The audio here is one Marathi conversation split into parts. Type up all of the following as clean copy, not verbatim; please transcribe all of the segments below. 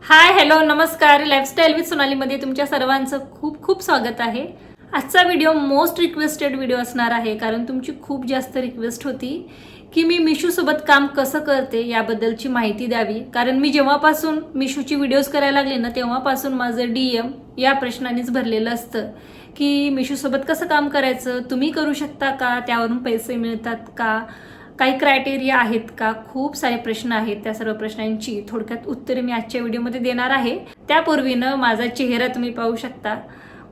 हाय हॅलो नमस्कार. लाईफस्टाईल विथ सोनालीमध्ये तुमच्या सर्वांचं खूप खूप स्वागत आहे. आजचा व्हिडिओ मोस्ट रिक्वेस्टेड व्हिडिओ असणार आहे, कारण तुमची खूप जास्त रिक्वेस्ट होती की मी मिशूसोबत काम कसं करते याबद्दलची माहिती द्यावी. कारण मी जेव्हापासून मिशूची व्हिडिओज करायला लागले ना, तेव्हापासून माझं DM या प्रश्नानेच भरलेलं असतं की मिशूसोबत कसं काम करायचं, तुम्ही करू शकता का, त्यावरून पैसे मिळतात का, काही क्रायटेरिया आहेत का. खूप सारे प्रश्न आहेत. त्या सर्व प्रश्नांची थोडक्यात उत्तरे मी आजच्या व्हिडिओमध्ये देणार आहे. त्यापूर्वीनं माझा चेहरा तुम्ही पाहू शकता.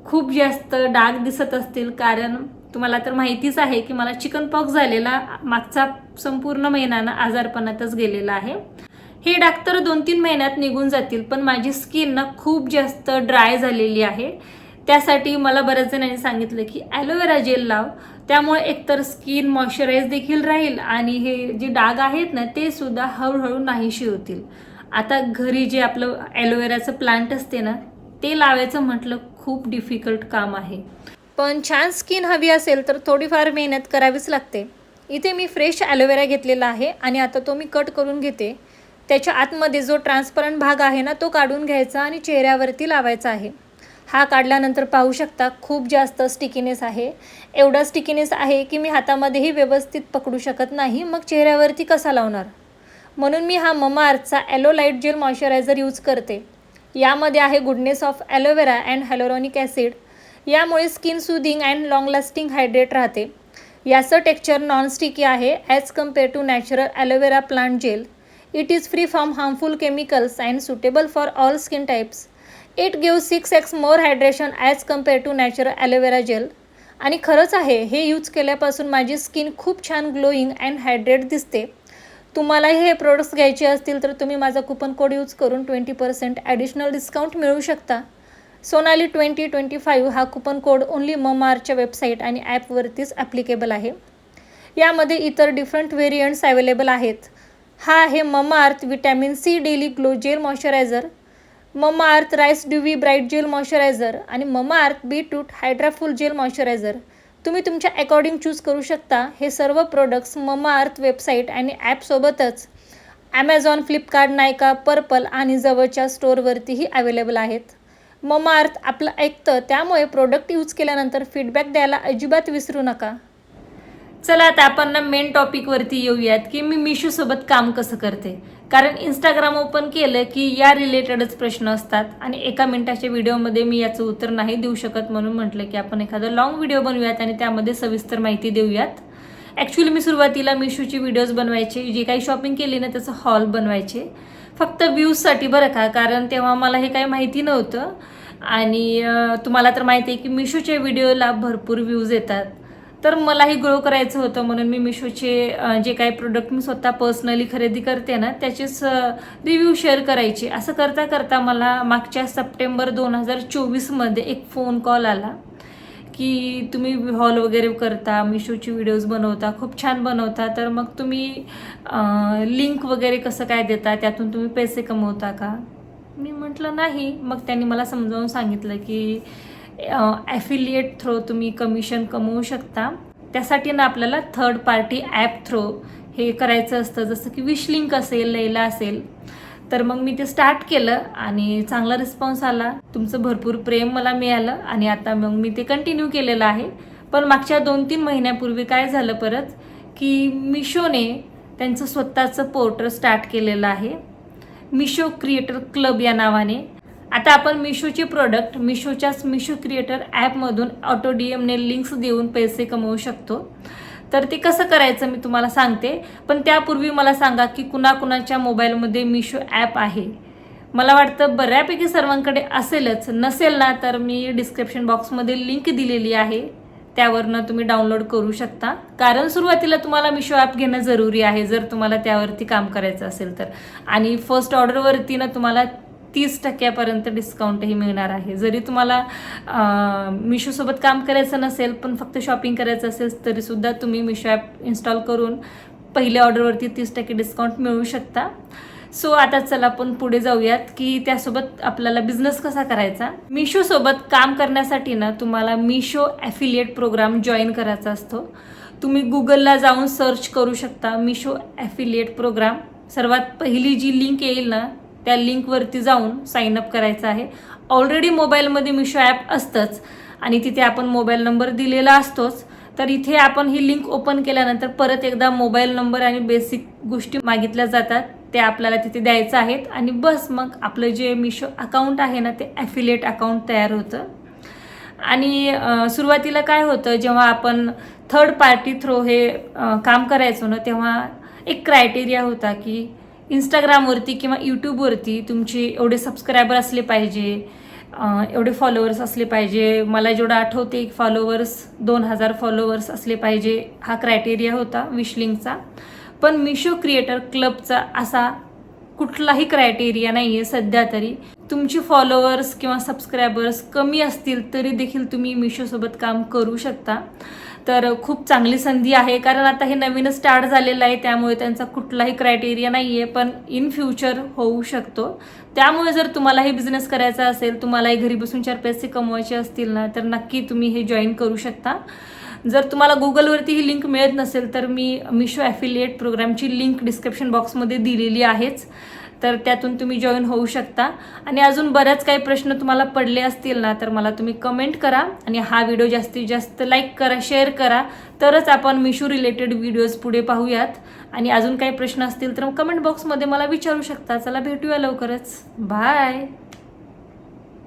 खूप जास्त डाग दिसत असतील, कारण तुम्हाला तर माहितीच आहे की मला चिकन पॉक्स झालेला मागचा संपूर्ण महिना आजारपणातच गेलेला आहे. हे डाग तर 2-3 महिन्यात निघून जातील, पण माझी स्किन ना खूप जास्त ड्राय झालेली आहे. त्यासाठी मला बऱ्याच जणांनी सांगितलं की ॲलोवेरा जेल लाव, त्यामुळे एकतर स्किन मॉइश्चराईज देखील राहील आणि हे जे डाग आहेत ना ते सुद्धा हळूहळू नाहीशी होतील. आता घरी जे आपलं ॲलोवेराचं प्लांट असते ना, ते लावायचं म्हटलं खूप डिफिकल्ट काम आहे. पण छान स्किन हवी असेल तर थोडीफार मेहनत करावीच लागते. इथे मी फ्रेश ॲलोवेरा घेतलेला आहे आणि आता तो मी कट करून घेते. त्याच्या आतमध्ये जो ट्रान्सपरंट भाग आहे ना, तो काढून घ्यायचा आणि चेहऱ्यावरती लावायचा आहे. हा काढल्यानंतर पाहू शकता खूप जास्त स्टिकीनेस आहे. एवढा स्टिकीनेस आहे की मी हातामध्येही व्यवस्थित पकडू शकत नाही. मग चेहऱ्यावरती कसा लावणार? म्हणून मी हा ममाअर्थचा aloe light gel moisturiser use करते. यामध्ये आहे goodness of aloe vera and hyaluronic acid. यामुळे skin soothing and long lasting hydrate राहते. याचं टेक्स्चर नॉन स्टिकी आहे as compared to natural aloe vera plant gel. It is free from harmful chemicals and suitable for all skin types. It gives 6x more hydration as compared to natural aloe vera gel. आणि खरंच आहे, हे यूज केल्यापासून माझी स्किन खूप छान ग्लोईंग अँड हायड्रेट दिसते. तुम्हालाही हे प्रोडक्ट्स घ्यायचे असतील तर तुम्ही माझा कुपन कोड यूज करून 20% ॲडिशनल डिस्काउंट मिळवू शकता. सोनाली 2025 हा कुपन कोड ओन्ली ममाअर्थच्या वेबसाईट आणि ॲपवरतीच ॲप्लिकेबल आहे. यामध्ये इतर डिफरंट व्हेरियंट्स अवेलेबल आहेत. हा आहे Mamaearth vitamin C daily glow gel moisturiser, Mamaearth rice dewy bright gel moisturiser आणि Mamaearth beetroot hydraful gel moisturiser. तुम्ही तुमच्या अकॉर्डिंग चूज करू शकता. हे सर्व प्रोडक्ट्स ममाअर्थ वेबसाईट आणि ॲपसोबतच ॲमेझॉन, फ्लिपकार्ट, नायका, पर्पल आणि जवळच्या स्टोअरवरतीही अवेलेबल आहेत. ममाअर्थ आपलं ऐकतं, त्यामुळे प्रोडक्ट यूज केल्यानंतर फीडबॅक द्यायला अजिबात विसरू नका. चला आता आपण ना मेन टॉपिकवरती येऊयात की मी मिशूसोबत काम कसं करते. कारण इंस्टाग्राम ओपन केलं की या रिलेटेडच प्रश्न असतात आणि 1 मिनिटाच्या व्हिडिओमध्ये मी याचं उत्तर नाही देऊ शकत. म्हणून म्हटलं की आपण एखादा लॉंग व्हिडिओ बनवूयात आणि त्यामध्ये सविस्तर माहिती देऊयात. ॲक्च्युली मी सुरुवातीला मिशूची व्हिडिओज बनवायचे, जे काही शॉपिंग केली ना त्याचं हॉल बनवायचे, फक्त व्ह्यूजसाठी बरं का. कारण तेव्हा मला हे काही माहिती नव्हतं आणि तुम्हाला तर माहिती आहे की मिशूच्या व्हिडिओला भरपूर व्ह्यूज येतात. तर मलाही ग्रो करायचं होतं, म्हणून मी मिशोचे जे काही प्रोडक्ट मी स्वतः पर्सनली खरेदी करते ना त्याचेच रिव्ह्यू शेअर करायचे. असं करता करता मला मागच्या सप्टेंबर 2024मध्ये एक फोन कॉल आला की तुम्ही हॉल वगैरे करता, मिशोची व्हिडिओज बनवता, खूप छान बनवता, तर मग तुम्ही लिंक वगैरे कसं काय देता, त्यातून तुम्ही पैसे कमवता का? मी म्हटलं नाही. मग त्यांनी मला समजावून सांगितलं की ॲफिलिएट थ्रो तुम्ही कमिशन कमवू शकता. त्यासाठी ना आपल्याला थर्ड पार्टी ॲप थ्रो हे करायचं असतं, जसं की विश लिंक असेल, लैला असेल. तर मग मी ते स्टार्ट केलं आणि चांगला रिस्पॉन्स आला. तुमचं भरपूर प्रेम मला मिळालं आणि आता मग मी ते कंटिन्यू केलेलं आहे. पण मागच्या 2-3 महिन्यापूर्वी काय झालं परत की मिशोने त्यांचं स्वतःचं पोर्टल स्टार्ट केलेलं आहे, मिशो क्रिएटर क्लब या नावाने. आता आपण मिशोचे प्रोडक्ट मिशोच्याच मिशो क्रिएटर ॲपमधून ऑटो DMने लिंक्स देऊन पैसे कमवू शकतो. तर ते कसं करायचं मी तुम्हाला सांगते. पण त्यापूर्वी मला सांगा की कुणाकुणाच्या मोबाईलमध्ये मिशो ॲप आहे. मला वाटतं बऱ्यापैकी सर्वांकडे असेलच. नसेल ना तर मी डिस्क्रिप्शन बॉक्समध्ये लिंक दिलेली आहे, त्यावरनं तुम्ही डाउनलोड करू शकता. कारण सुरुवातीला तुम्हाला मिशो ॲप घेणं जरुरी आहे जर तुम्हाला त्यावरती काम करायचं असेल तर. आणि फर्स्ट ऑर्डरवरती ना तुम्हाला 30% डिस्काउंटही मिळणार आहे. जरी तुम्हाला मिशोसोबत काम करायचं नसेल पण फक्त शॉपिंग करायचं असेल तरीसुद्धा तुम्ही मिशो ॲप इन्स्टॉल करून पहिल्या ऑर्डरवरती 30% डिस्काउंट मिळवू शकता. सो आता चला आपण पुढे जाऊयात की त्यासोबत आपल्याला बिझनेस कसा करायचा. मिशोसोबत काम करण्यासाठी ना तुम्हाला मिशो ॲफिलिएट प्रोग्राम जॉईन करायचा असतो. तुम्ही गुगलला जाऊन सर्च करू शकता मिशो ॲफिलिएट प्रोग्राम. सर्वात पहिली जी लिंक येईल ना त्या लिंकवरती जाऊन साईन अप करायचं आहे. ऑलरेडी मोबाईलमध्ये मिशो ॲप असतंच आणि तिथे आपण मोबाईल नंबर दिलेला असतोच. तर इथे आपण ही लिंक ओपन केल्यानंतर परत एकदा मोबाईल नंबर आणि बेसिक गोष्टी मागितल्या जातात, ते आपल्याला तिथे द्यायचं आहेत आणि बस मग आपलं जे मिशो अकाउंट आहे ना ते ॲफिलिएट अकाउंट तयार होतं. आणि सुरुवातीला काय होतं, जेव्हा आपण थर्ड पार्टी थ्रू हे काम करायचो ना, तेव्हा एक क्रायटेरिया होता की इंस्टाग्रामवरती किंवा यूट्यूबवरती तुमचे एवढे सबस्क्रायबर असले पाहिजे, एवढे फॉलोअर्स असले पाहिजे. मला जेवढं आठवते फॉलोअर्स 2000 फॉलोअर्स असले पाहिजे, हा क्रायटेरिया होता विशलिंकचा. पण मिशो क्रिएटर क्लबचा असा कुठलाही क्रायटेरिया नाही आहे सध्या तरी. तुमची फॉलोअर्स किंवा सबस्क्रायबर्स कमी असतील तरी देखील तुम्ही मिशोसोबत काम करू शकता. तर खूप चांगली संधी आहे, कारण आता हे नवीनच स्टार्ट झालेलं आहे, त्यामुळे त्यांचा कुठलाही क्रायटेरिया नाही आहे, पण इन फ्युचर होऊ शकतो. त्यामुळे जर तुम्हालाही बिझनेस करायचा असेल, तुम्हालाही घरी बसून 4 पैसे कमवायचे असतील ना, तर नक्की तुम्ही हे जॉईन करू शकता. जर तुम्हाला गुगलवरती ही लिंक मिळत नसेल तर मी मिशो ॲफिलिएट प्रोग्रामची लिंक डिस्क्रिप्शन बॉक्समध्ये दिलेली आहेच, तर त्यातून तुम्ही जॉईन होऊ शकता. आणि अजून बऱ्याच काही प्रश्न तुम्हाला पडले असतील ना, तर मला तुम्ही कमेंट करा आणि हा व्हिडिओ जास्तीत जास्त लाईक करा, शेअर करा, तरच आपण मिशो रिलेटेड व्हिडिओज पुढे पाहूयात. आणि अजून काही प्रश्न असतील तर कमेंट बॉक्समध्ये मला विचारू शकता. चला भेटूया लवकरच. बाय.